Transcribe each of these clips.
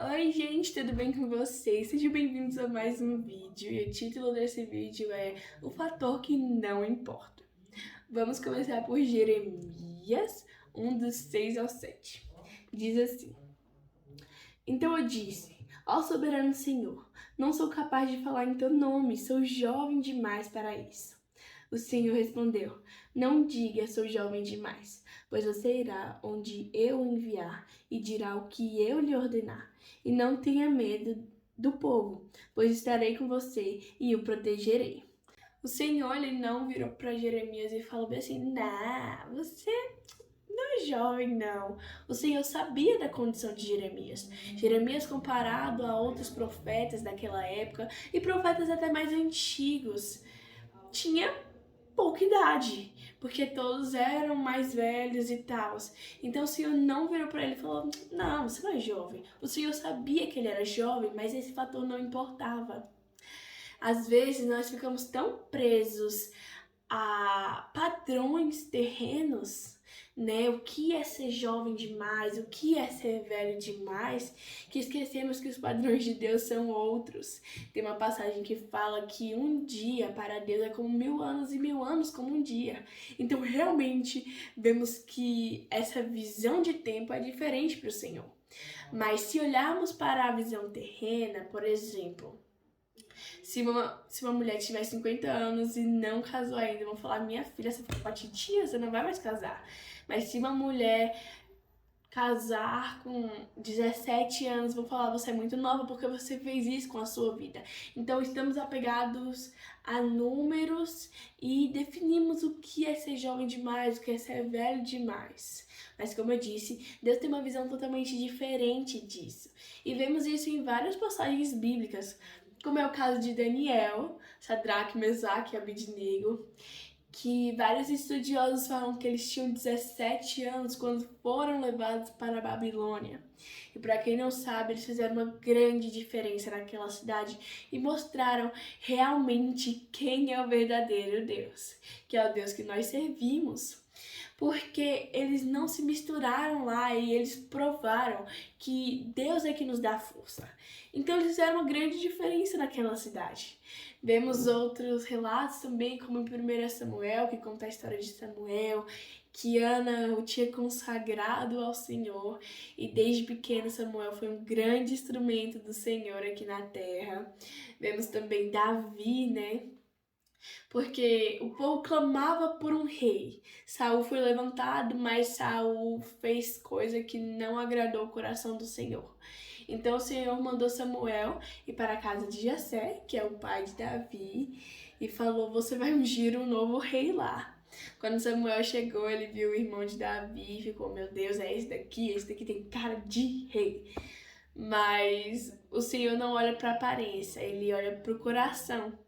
Oi, gente, tudo bem com vocês? Sejam bem-vindos a mais um vídeo e o título desse vídeo é O Fator que Não Importa. Vamos começar por Jeremias 1, dos 6 ao 7. Diz assim: Então eu disse, ó soberano Senhor, não sou capaz de falar em teu nome, sou jovem demais para isso. O Senhor respondeu, não diga sou jovem demais, pois você irá onde eu o enviar e dirá o que eu lhe ordenar. E não tenha medo do povo, pois estarei com você e o protegerei. O Senhor ele não virou para Jeremias e falou bem assim, você não é jovem, não. O Senhor sabia da condição de Jeremias. Jeremias, comparado a outros profetas daquela época e profetas até mais antigos, tinha pouca idade, porque todos eram mais velhos e tal. Então o Senhor não virou para ele e falou: Não, você não é jovem. O Senhor sabia que ele era jovem, mas esse fator não importava. Às vezes nós ficamos tão presos a padrões terrenos, né? O que é ser jovem demais, o que é ser velho demais, que esquecemos que os padrões de Deus são outros. Tem uma passagem que fala que um dia para Deus é como 1000 anos e 1000 anos como um dia. Então realmente vemos que essa visão de tempo é diferente para o Senhor. Mas se olharmos para a visão terrena, por exemplo, se uma mulher tiver 50 anos e não casou ainda, vão falar, minha filha, você ficou com a titia, você não vai mais casar. Mas se uma mulher casar com 17 anos, vão falar, você é muito nova porque você fez isso com a sua vida. Então estamos apegados a números e definimos o que é ser jovem demais, o que é ser velho demais. Mas como eu disse, Deus tem uma visão totalmente diferente disso. E vemos isso em várias passagens bíblicas, como é o caso de Daniel, Sadraque, Mesaque e Abednego, que vários estudiosos falam que eles tinham 17 anos quando foram levados para a Babilônia. E para quem não sabe, eles fizeram uma grande diferença naquela cidade e mostraram realmente quem é o verdadeiro Deus, que é o Deus que nós servimos. Porque eles não se misturaram lá e eles provaram que Deus é que nos dá força. Então eles fizeram uma grande diferença naquela cidade. Vemos outros relatos também, como em 1 Samuel, que conta a história de Samuel, que Ana o tinha consagrado ao Senhor, e desde pequeno Samuel foi um grande instrumento do Senhor aqui na terra. Vemos também Davi, né? Porque o povo clamava por um rei. Saul foi levantado, mas Saul fez coisa que não agradou o coração do Senhor. Então o Senhor mandou Samuel ir para a casa de Jessé, que é o pai de Davi, e falou: você vai ungir um novo rei lá. Quando Samuel chegou, ele viu o irmão de Davi e ficou: meu Deus, é esse daqui tem cara de rei. Mas o Senhor não olha para a aparência, ele olha para o coração.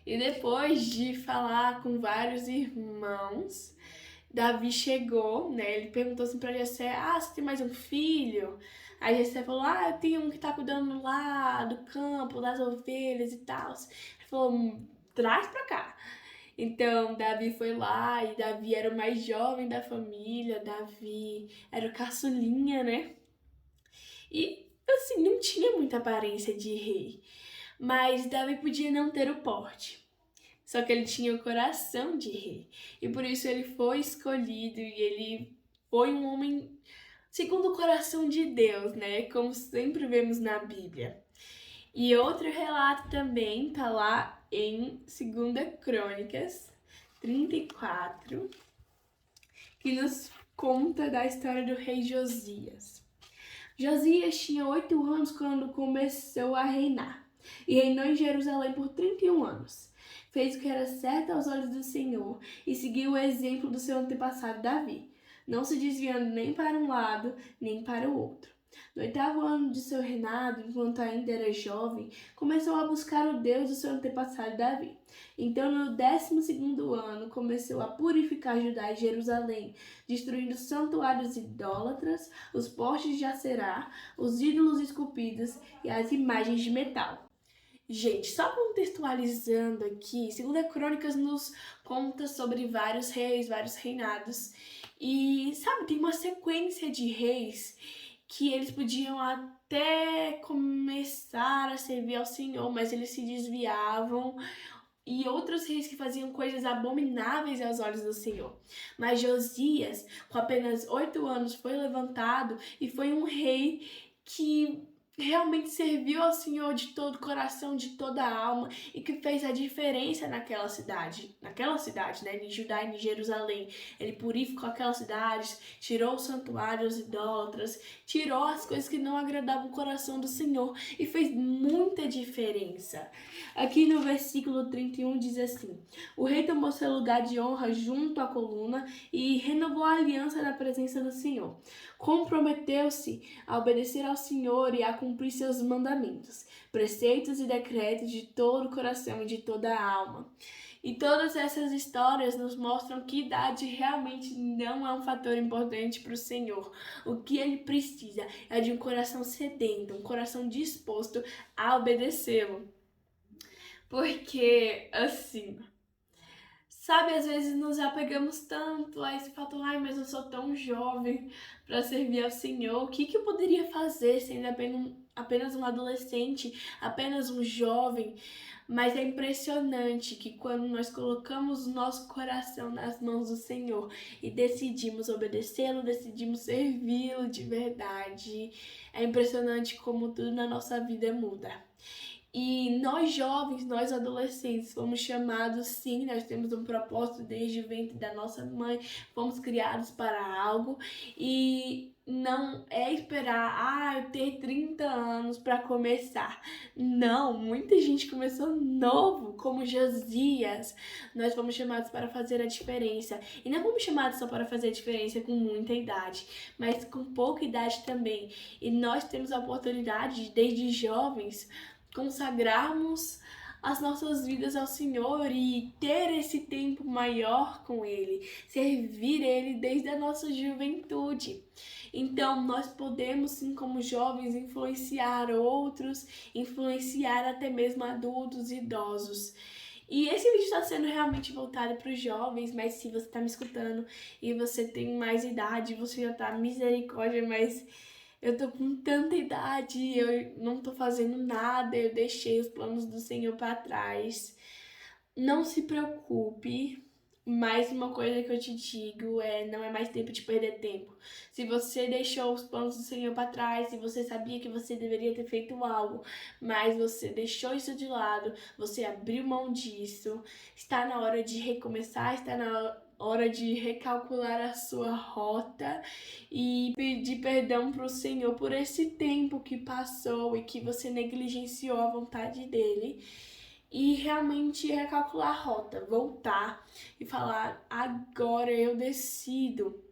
E depois de falar com vários irmãos, Davi chegou, né? Ele perguntou assim pra Jessé, você tem mais um filho? Aí Jessé falou, eu tenho um que tá cuidando lá do campo, das ovelhas e tal. Ele falou, traz pra cá. Então, Davi foi lá e Davi era o mais jovem da família, Davi era o caçulinha, né? E, assim, não tinha muita aparência de rei. Mas Davi podia não ter o porte. Só que ele tinha o coração de rei. E por isso ele foi escolhido e ele foi um homem segundo o coração de Deus, né? Como sempre vemos na Bíblia. E outro relato também tá lá em 2 Crônicas 34, que nos conta da história do rei Josias. Josias tinha 8 anos quando começou a reinar e reinou em Jerusalém por 31 anos. Fez o que era certo aos olhos do Senhor e seguiu o exemplo do seu antepassado Davi, não se desviando nem para um lado nem para o outro. No 8º ano de seu reinado, enquanto ainda era jovem, começou a buscar o Deus do seu antepassado Davi. Então, no 12º ano, começou a purificar Judá e Jerusalém, destruindo santuários idólatras, os postes de Acerá, os ídolos esculpidos e as imagens de metal. Gente, só contextualizando aqui, 2 Crônicas nos conta sobre vários reis, vários reinados. E, sabe, tem uma sequência de reis que eles podiam até começar a servir ao Senhor, mas eles se desviavam, e outros reis que faziam coisas abomináveis aos olhos do Senhor. Mas Josias, com apenas 8 anos, foi levantado e foi um rei que realmente serviu ao Senhor de todo o coração, de toda a alma, e que fez a diferença naquela cidade, né, em Judá e em Jerusalém. Ele purificou aquelas cidades, tirou o santuário dos idólatras, tirou as coisas que não agradavam o coração do Senhor e fez muita diferença. Aqui no versículo 31 diz assim: o rei tomou seu lugar de honra junto à coluna e renovou a aliança na presença do Senhor. Comprometeu-se a obedecer ao Senhor e a cumprir seus mandamentos, preceitos e decretos de todo o coração e de toda a alma. E todas essas histórias nos mostram que idade realmente não é um fator importante para o Senhor. O que ele precisa é de um coração sedento, um coração disposto a obedecê-lo. Porque, assim, sabe, às vezes nos apegamos tanto a esse fator, ai, mas eu sou tão jovem para servir ao Senhor, o que eu poderia fazer sendo apenas um adolescente, apenas um jovem? Mas é impressionante que quando nós colocamos o nosso coração nas mãos do Senhor e decidimos obedecê-lo, decidimos servi-lo de verdade, é impressionante como tudo na nossa vida muda. E nós jovens, nós adolescentes, fomos chamados, sim, nós temos um propósito desde o ventre da nossa mãe, fomos criados para algo, e não é esperar, eu ter 30 anos para começar. Não, muita gente começou novo, como Josias. Nós fomos chamados para fazer a diferença. E não fomos chamados só para fazer a diferença com muita idade, mas com pouca idade também. E nós temos a oportunidade, desde jovens, consagrarmos as nossas vidas ao Senhor e ter esse tempo maior com Ele, servir Ele desde a nossa juventude. Então, nós podemos, sim, como jovens, influenciar outros, influenciar até mesmo adultos e idosos. E esse vídeo está sendo realmente voltado para os jovens, mas se você está me escutando e você tem mais idade, você já está misericórdia, mas eu tô com tanta idade, eu não tô fazendo nada, eu deixei os planos do Senhor para trás. Não se preocupe, mas uma coisa que eu te digo não é mais tempo de perder tempo. Se você deixou os planos do Senhor para trás, se você sabia que você deveria ter feito algo, mas você deixou isso de lado, você abriu mão disso, está na hora de recomeçar, está na hora de recalcular a sua rota e pedir perdão para o Senhor por esse tempo que passou e que você negligenciou a vontade dele. E realmente recalcular a rota, voltar e falar, agora eu decido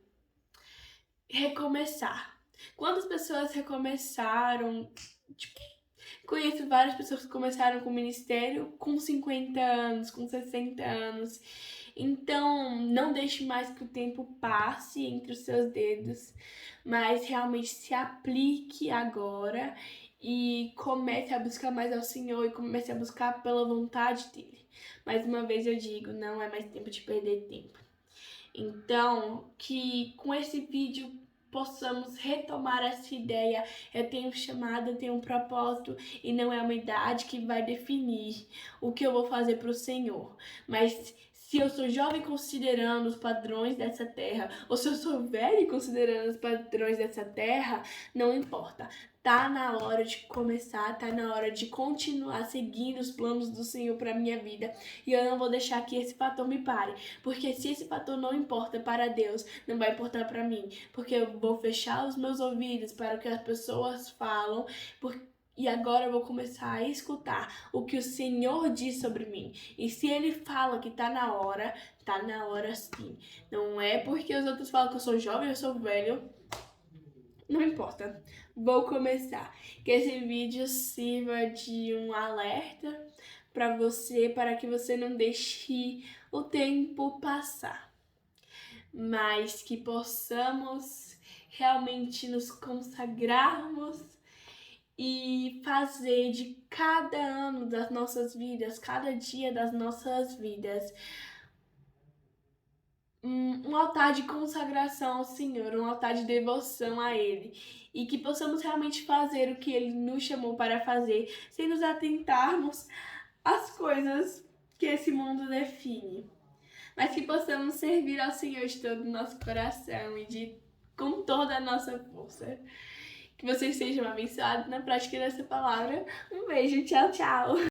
recomeçar. Quantas pessoas recomeçaram? Tipo, conheço várias pessoas que começaram com o ministério com 50 anos, com 60 anos. Então, não deixe mais que o tempo passe entre os seus dedos, mas realmente se aplique agora e comece a buscar mais ao Senhor e comece a buscar pela vontade dele. Mais uma vez eu digo, não é mais tempo de perder tempo. Então, que com esse vídeo possamos retomar essa ideia. Eu tenho um chamado, eu tenho um propósito e não é uma idade que vai definir o que eu vou fazer para o Senhor. Mas se eu sou jovem considerando os padrões dessa terra, ou se eu sou velho considerando os padrões dessa terra, não importa. Tá na hora de começar, tá na hora de continuar seguindo os planos do Senhor para minha vida. E eu não vou deixar que esse fator me pare. Porque se esse fator não importa para Deus, não vai importar para mim. Porque eu vou fechar os meus ouvidos para o que as pessoas falam. E agora eu vou começar a escutar o que o Senhor diz sobre mim. E se Ele fala que tá na hora sim. Não é porque os outros falam que eu sou jovem, eu sou velho. Não importa. Vou começar. Que esse vídeo sirva de um alerta para você, para que você não deixe o tempo passar. Mas que possamos realmente nos consagrarmos e fazer de cada ano das nossas vidas, cada dia das nossas vidas, um altar de consagração ao Senhor, um altar de devoção a Ele. E que possamos realmente fazer o que Ele nos chamou para fazer, sem nos atentarmos às coisas que esse mundo define. Mas que possamos servir ao Senhor de todo o nosso coração e com toda a nossa força. Que vocês sejam abençoados na prática dessa palavra. Um beijo, tchau, tchau!